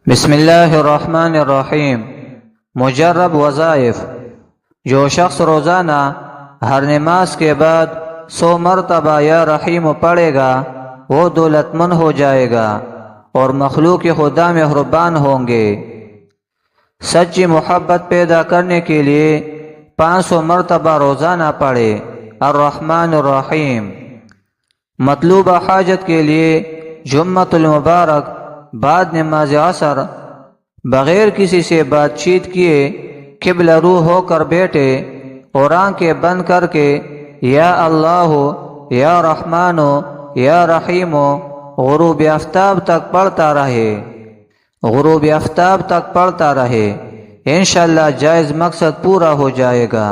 بسم اللہ الرحمن الرحیم۔ مجرب وظائف۔ جو شخص روزانہ ہر نماز کے بعد 100 مرتبہ یا رحیم پڑھے گا وہ دولت مند ہو جائے گا اور مخلوق خدا میں مہربان ہوں گے۔ سچی محبت پیدا کرنے کے لیے 500 مرتبہ روزانہ پڑھے الرحمن الرحیم۔ مطلوبہ حاجت کے لیے جمعۃ المبارک بعد نماز عصر بغیر کسی سے بات چیت کیے قبلہ رو ہو کر بیٹھے اور آنکھیں بند کر کے یا اللہ یا رحمان یا رحیم غروب آفتاب تک پڑھتا رہے انشاءاللہ جائز مقصد پورا ہو جائے گا۔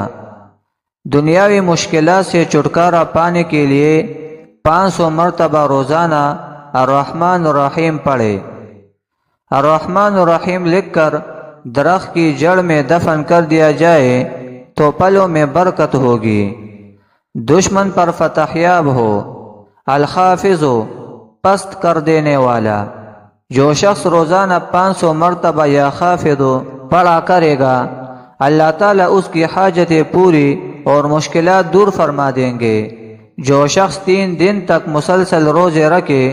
دنیاوی مشکلات سے چھٹکارا پانے کے لیے 500 مرتبہ روزانہ الرحمن الرحیم پڑھے۔ الرحمن الرحیم لکھ کر درخت کی جڑ میں دفن کر دیا جائے تو پلوں میں برکت ہوگی، دشمن پر فتح یاب ہو۔ الخافض پست کر دینے والا۔ جو شخص روزانہ 500 مرتبہ یا خافض پڑھا کرے گا اللہ تعالیٰ اس کی حاجتیں پوری اور مشکلات دور فرما دیں گے۔ جو شخص 3 دن تک مسلسل روزے رکھے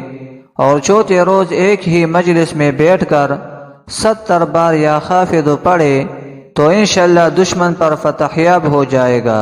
اور چوتھے روز ایک ہی مجلس میں بیٹھ کر 70 بار یا خافض پڑھے تو انشاءاللہ دشمن پر فتح یاب ہو جائے گا۔